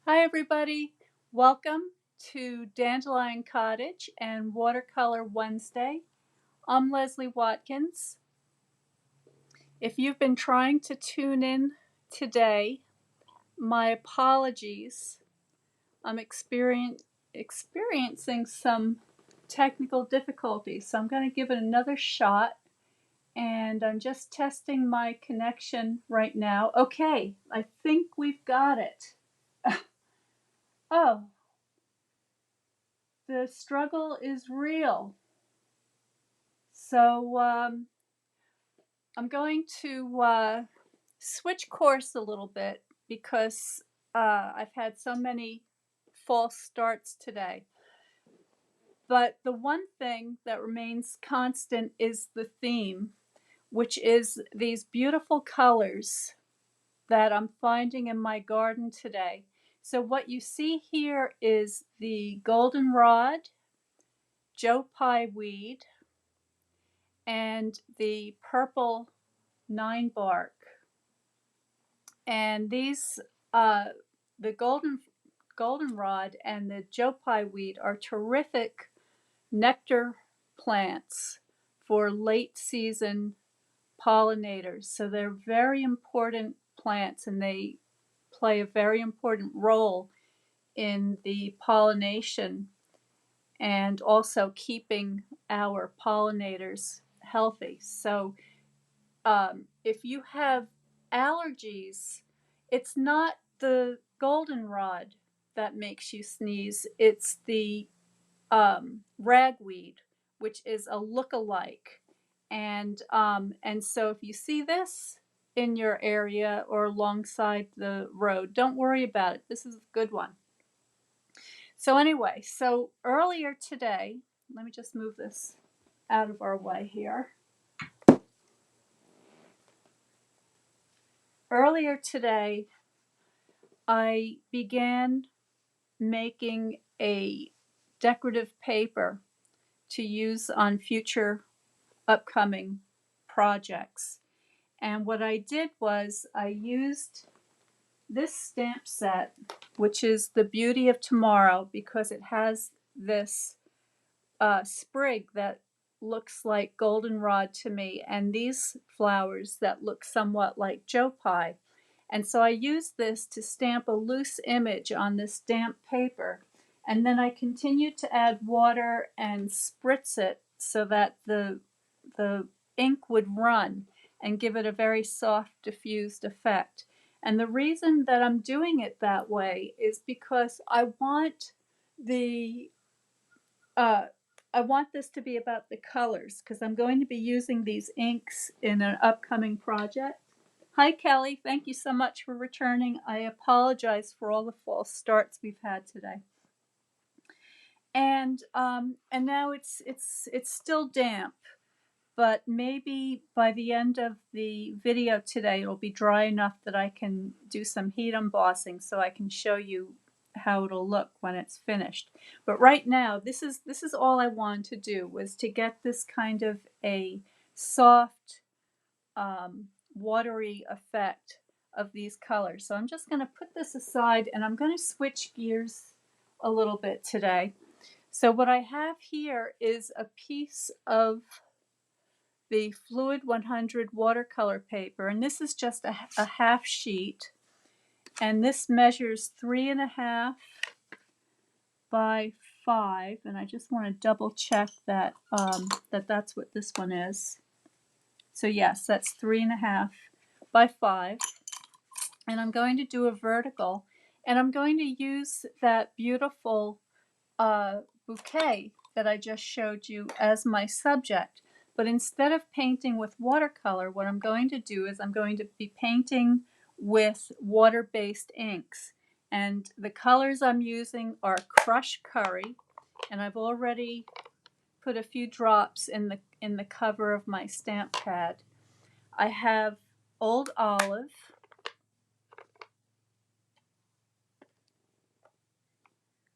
Hi everybody, welcome to Dandelion Cottage and Watercolor Wednesday. I'm Leslie Watkins. If you've been trying to tune in today, my apologies. I'm experiencing some technical difficulties, so I'm going to give it another shot, and I'm just testing my connection right now. Okay, I think we've got it. Oh, the struggle is real. So I'm going to switch course a little bit because I've had so many false starts today. But the one thing that remains constant is the theme, which is these beautiful colors that I'm finding in my garden today. So what you see here is the goldenrod, Joe Pye weed, and the purple 9-bark. And these, the goldenrod and the Joe Pye weed are terrific nectar plants for late season pollinators. So they're very important plants and they play a very important role in the pollination and also keeping our pollinators healthy. So if you have allergies, it's not the goldenrod that makes you sneeze, it's the ragweed, which is a look-alike. And so if you see this in your area or alongside the road, don't worry about it. This is a good one. So anyway, so earlier today, let me just move this out of our way here. Earlier today, I began making a decorative paper to use on future upcoming projects. And what I did was I used this stamp set, which is the Beauty of Tomorrow, because it has this sprig that looks like goldenrod to me, and these flowers that look somewhat like Joe Pye. And so I used this to stamp a loose image on this damp paper. And then I continued to add water and spritz it so that the ink would run and give it a very soft, diffused effect. And the reason that I'm doing it that way is because I want the I want this to be about the colors because I'm going to be using these inks in an upcoming project. Hi, Kelly. Thank you so much for returning. I apologize for all the false starts we've had today. And now it's still damp, but maybe by the end of the video today, it'll be dry enough that I can do some heat embossing so I can show you how it'll look when it's finished. But right now, this is all I wanted to do, was to get this kind of a soft, watery effect of these colors. So I'm just going to put this aside and I'm going to switch gears a little bit today. So what I have here is a piece of the Fluid 100 watercolor paper, and this is just a half sheet, and this measures 3.5 by 5, and I just want to double check that that's what this one is. So yes, that's 3.5 by 5, and I'm going to do a vertical, and I'm going to use that beautiful bouquet that I just showed you as my subject. But instead of painting with watercolor, what I'm going to do is I'm going to be painting with water-based inks. And the colors I'm using are Crushed Curry, and I've already put a few drops in the cover of my stamp pad. I have Old Olive,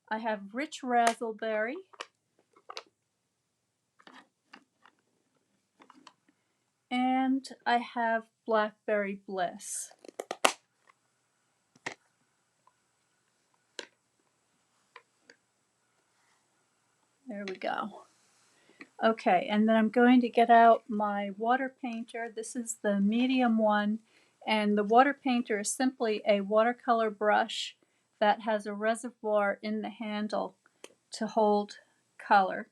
I have Rich Razzleberry, and I have Blackberry Bliss. There we go. Okay, and then I'm going to get out my water painter. This is the medium one, and the water painter is simply a watercolor brush that has a reservoir in the handle to hold color.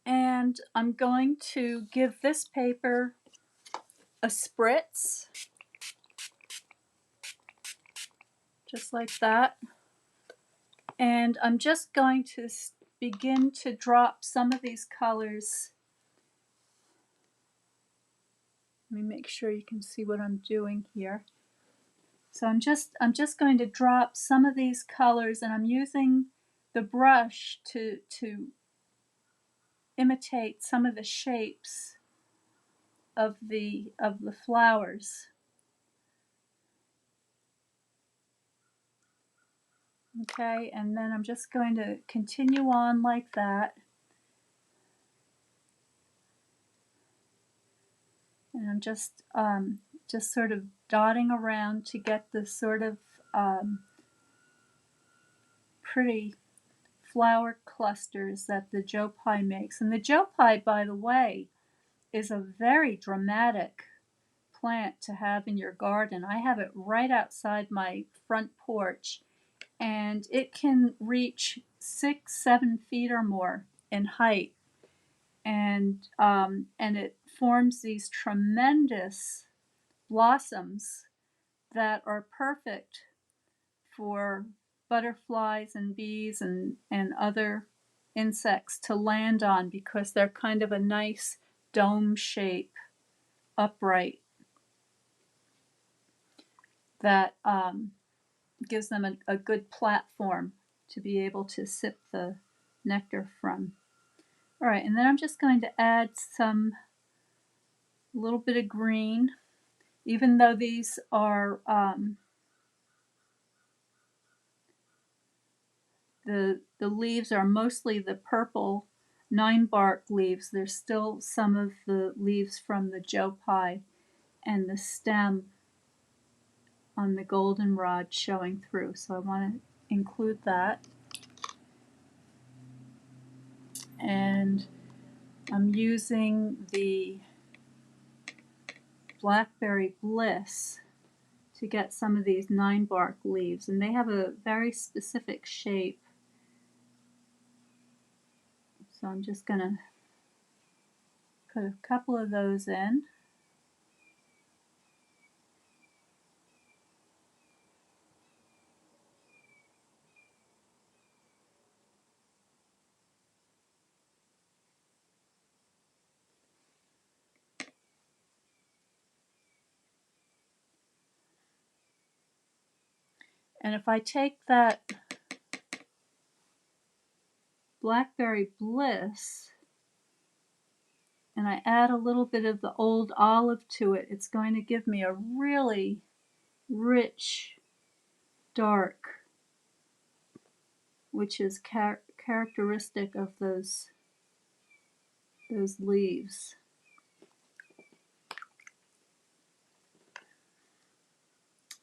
And I'm going to give this paper a spritz, just like that. And I'm just going to begin to drop some of these colors. Let me make sure you can see what I'm doing here. So I'm just going to drop some of these colors, and I'm using the brush to imitate some of the shapes of the flowers. Okay, and then I'm just going to continue on like that. And I'm just sort of dotting around to get this sort of pretty flower clusters that the Joe Pye makes. And the Joe Pye, by the way, is a very dramatic plant to have in your garden. I have it right outside my front porch, and it can reach 6-7 feet or more in height, and it forms these tremendous blossoms that are perfect for butterflies and bees and other insects to land on, because they're kind of a nice dome shape, upright, that gives them a good platform to be able to sip the nectar from. All right, and then I'm just going to add some little bit of green, even though these are the leaves are mostly the purple 9-bark leaves. There's still some of the leaves from the Joe Pye and the stem on the goldenrod showing through, so I want to include that. And I'm using the Blackberry Bliss to get some of these 9-bark leaves, and they have a very specific shape. So I'm just going to put a couple of those in. And if I take that Blackberry Bliss and I add a little bit of the old olive to it, it's going to give me a really rich dark, which is characteristic of those leaves.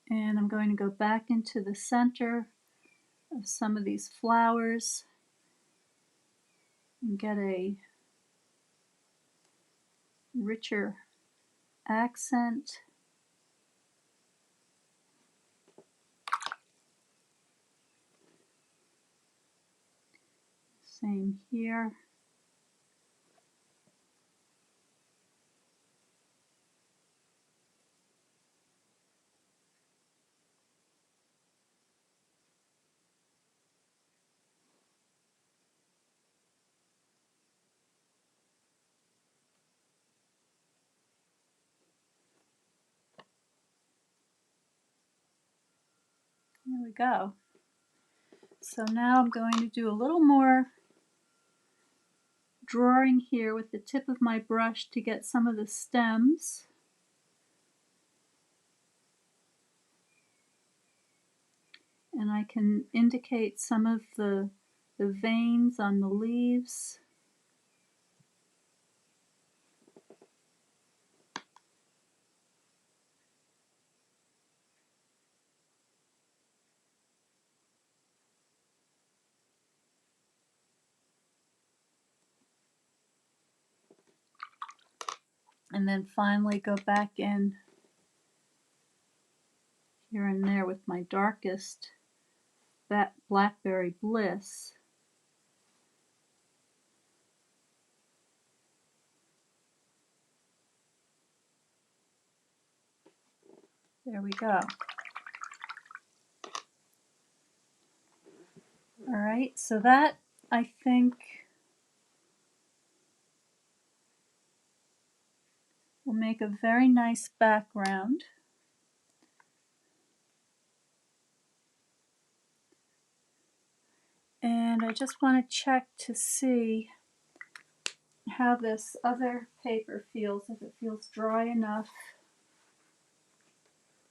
And I'm going to go back into the center of some of these flowers and get a richer accent. Same here. There we go. So now I'm going to do a little more drawing here with the tip of my brush to get some of the stems. And I can indicate some of the veins on the leaves. and then finally go back in here and there with my darkest, that Blackberry Bliss. There we go. All right, so that, I think, will make a very nice background. And I just want to check to see how this other paper feels, if it feels dry enough.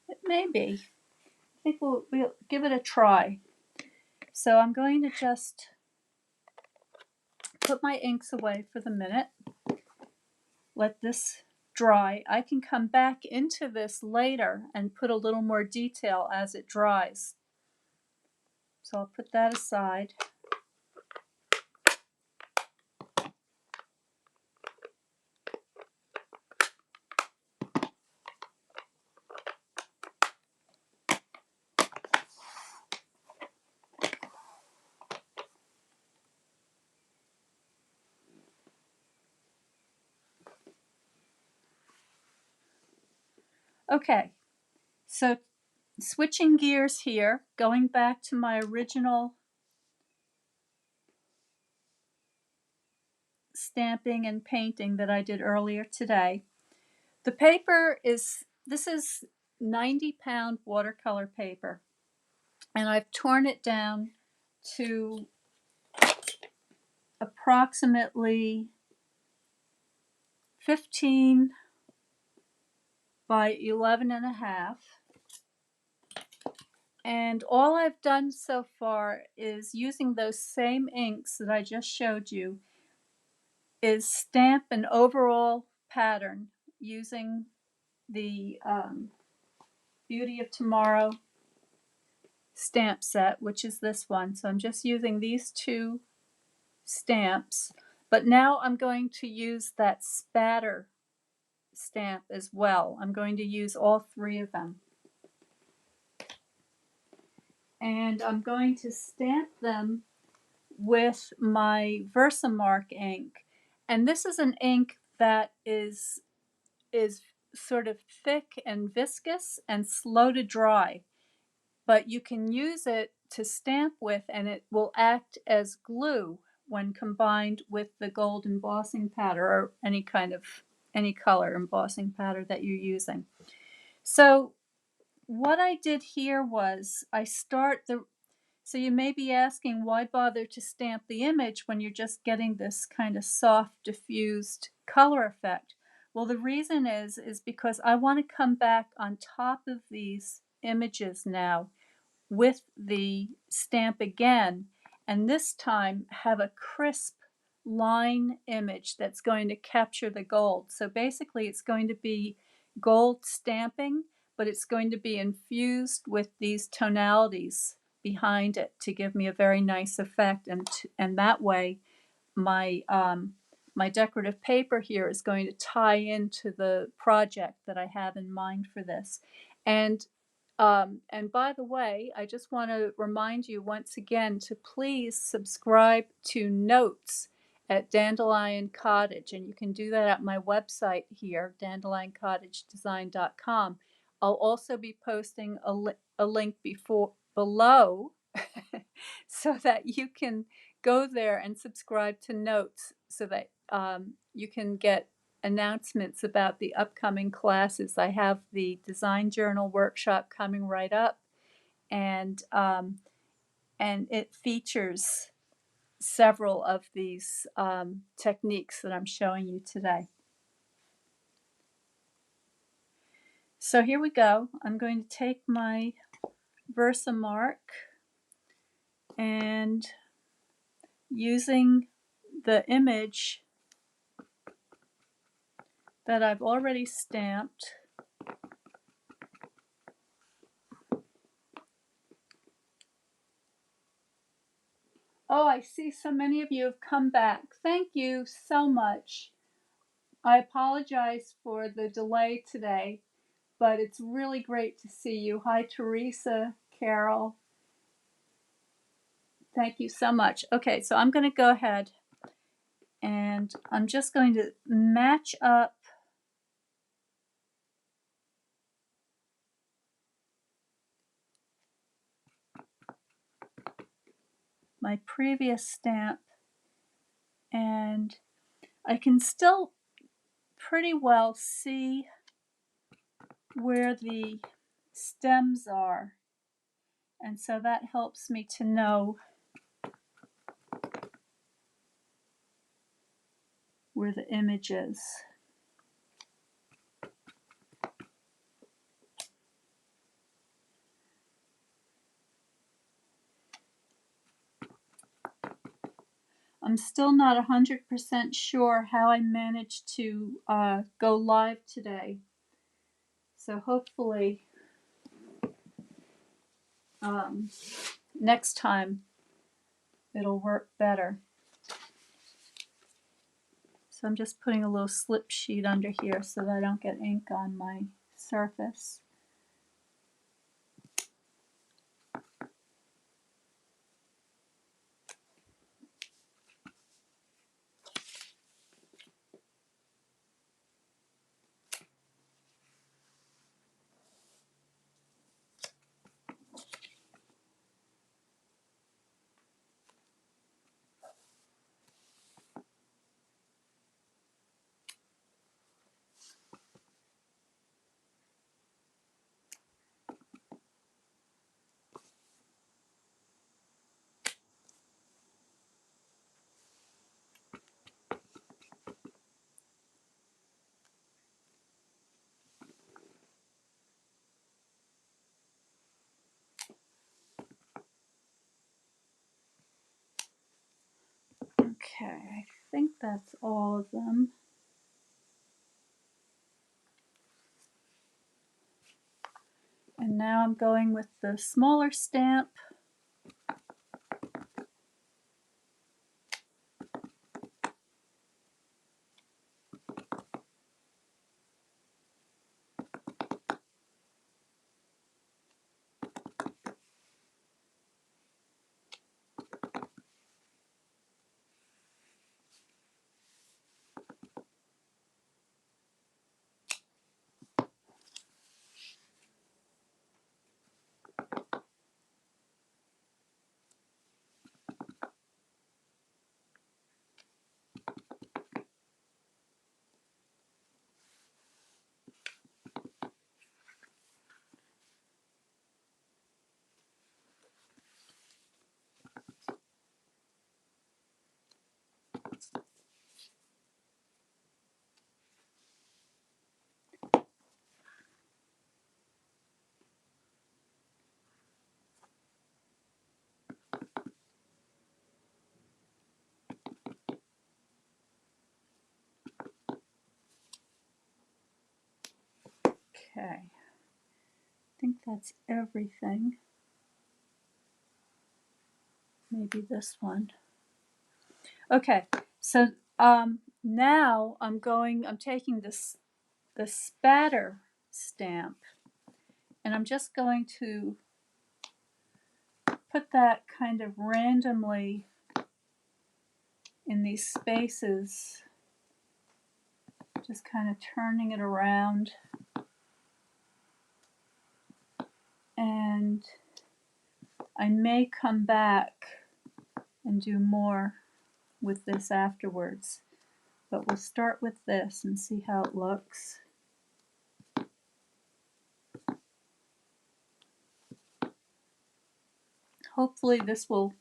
It may be. I think we'll give it a try. So I'm going to just put my inks away for the minute. Let this dry. I can come back into this later and put a little more detail as it dries. So I'll put that aside. Okay, so switching gears here, going back to my original stamping and painting that I did earlier today. The paper is, this is 90-pound watercolor paper, and I've torn it down to approximately 15 by 11 and a half. And all I've done so far is, using those same inks that I just showed you, is stamp an overall pattern using the Beauty of Tomorrow stamp set, which is this one. So I'm just using these two stamps, but now I'm going to use that Spatter stamp as well. I'm going to use all three of them. And I'm going to stamp them with my Versamark ink. And this is an ink that is sort of thick and viscous and slow to dry. But you can use it to stamp with, and it will act as glue when combined with the gold embossing powder, or any color embossing powder that you're using. So what I did here was, so you may be asking, why bother to stamp the image when you're just getting this kind of soft diffused color effect? Well, the reason is because I want to come back on top of these images now with the stamp again, and this time have a crisp line image that's going to capture the gold. So basically it's going to be gold stamping, but it's going to be infused with these tonalities behind it to give me a very nice effect, and that way my my decorative paper here is going to tie into the project that I have in mind for this. And by the way, I just want to remind you once again to please subscribe to Notes at Dandelion Cottage, and you can do that at my website here, dandelioncottagedesign.com. I'll also be posting a link below so that you can go there and subscribe to Notes, so that you can get announcements about the upcoming classes. I have the Design Journal workshop coming right up, and it features several of these techniques that I'm showing you today. So here we go. I'm going to take my Versamark, and using the image that I've already stamped, oh, I see so many of you have come back. Thank you so much. I apologize for the delay today, but it's really great to see you. Hi, Teresa, Carol. Thank you so much. Okay, so I'm going to go ahead and I'm just going to match up my previous stamp, and I can still pretty well see where the stems are, and so that helps me to know where the image is. I'm still not 100% sure how I managed to go live today, so hopefully next time it'll work better. So I'm just putting a little slip sheet under here so that I don't get ink on my surface. Okay, I think that's all of them. And now I'm going with the smaller stamp. Okay, I think that's everything. Maybe this one. Okay, so now I'm taking the Spatter Stamp, and I'm just going to put that kind of randomly in these spaces, just kind of turning it around. And I may come back and do more with this afterwards, but we'll start with this and see how it looks. Hopefully this will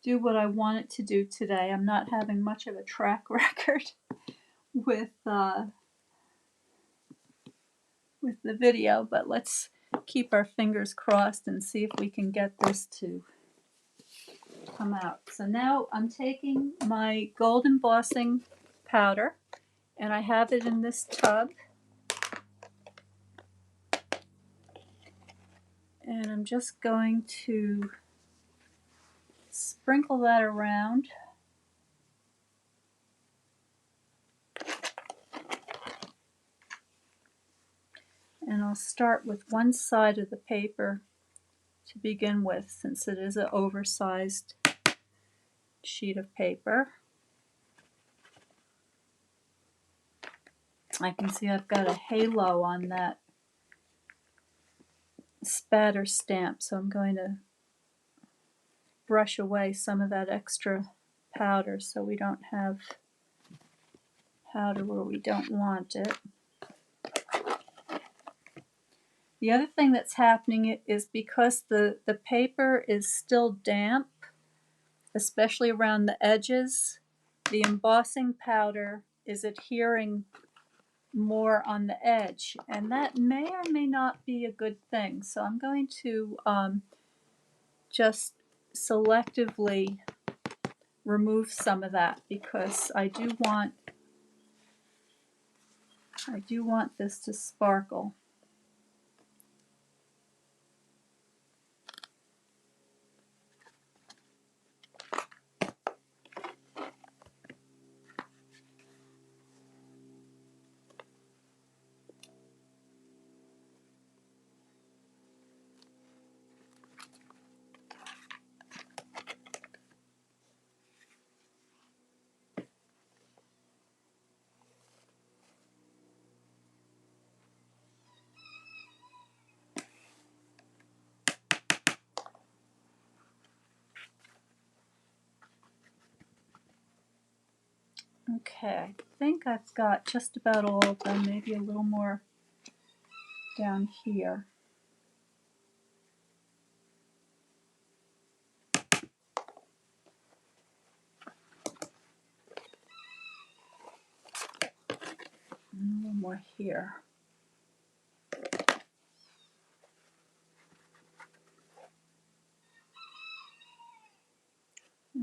do what I want it to do today. I'm not having much of a track record with the video, but let's keep our fingers crossed and see if we can get this to come out. So now I'm taking my gold embossing powder, and I have it in this tub, and I'm just going to sprinkle that around. And I'll start with one side of the paper to begin with, since it is an oversized sheet of paper. I can see I've got a halo on that spatter stamp, so I'm going to brush away some of that extra powder so we don't have powder where we don't want it. The other thing that's happening is because the paper is still damp, especially around the edges, the embossing powder is adhering more on the edge, and that may or may not be a good thing. So I'm going to just selectively remove some of that, because I do want this to sparkle. Okay, I think I've got just about all of them, maybe a little more down here. And a little more here.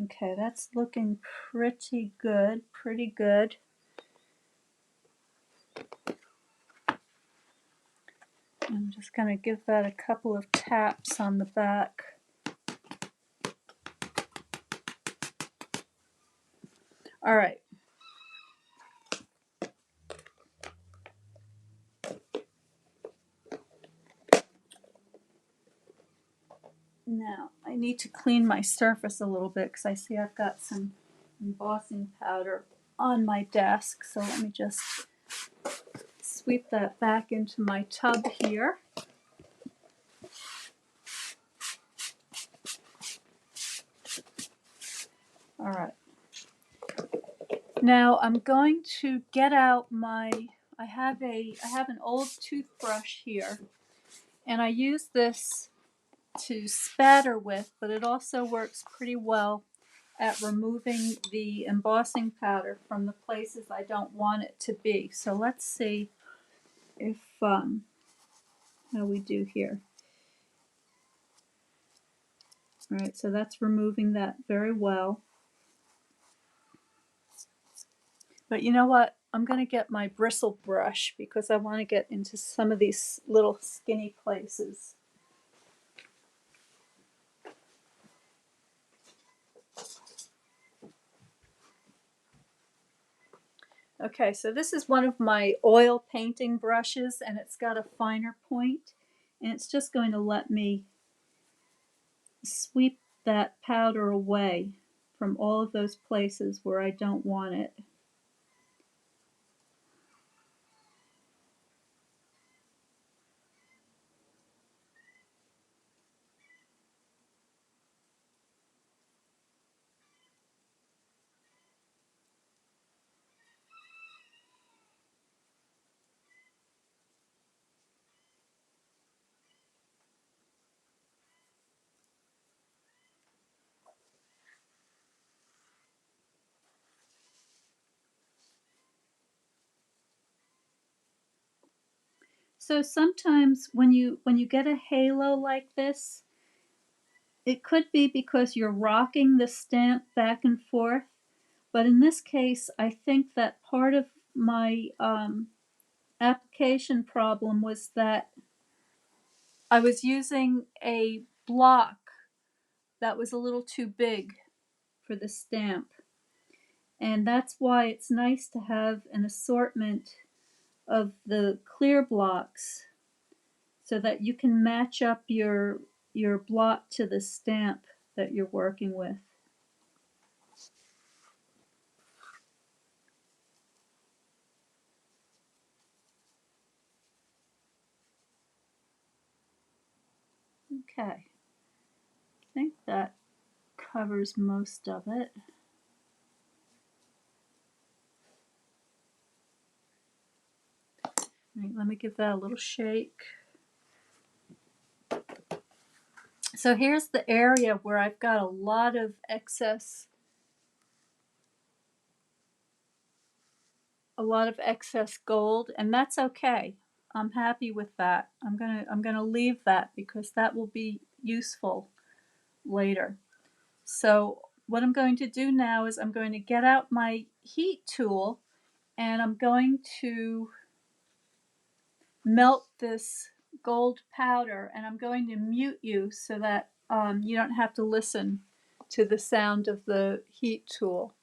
Okay, that's looking pretty good, pretty good. I'm just going to give that a couple of taps on the back. All right. Now, I need to clean my surface a little bit because I see I've got some embossing powder on my desk. So let me just sweep that back into my tub here. All right. Now I'm going to get out I have an old toothbrush here, and I use this to spatter with, but it also works pretty well at removing the embossing powder from the places I don't want it to be. So let's see if how we do here. All right, so that's removing that very well. But you know what? I'm going to get my bristle brush because I want to get into some of these little skinny places. Okay, so this is one of my oil painting brushes, and it's got a finer point, and it's just going to let me sweep that powder away from all of those places where I don't want it. So sometimes when you get a halo like this, it could be because you're rocking the stamp back and forth. But in this case, I think that part of my application problem was that I was using a block that was a little too big for the stamp. And that's why it's nice to have an assortment of the clear blocks so that you can match up your blot to the stamp that you're working with. Okay, I think that covers most of it. Right, let me give that a little shake. So here's the area where I've got a lot of excess gold, and that's okay. I'm happy with that. I'm gonna leave that because that will be useful later. So what I'm going to do now is I'm going to get out my heat tool and I'm going to melt this gold powder, and I'm going to mute you so that you don't have to listen to the sound of the heat tool.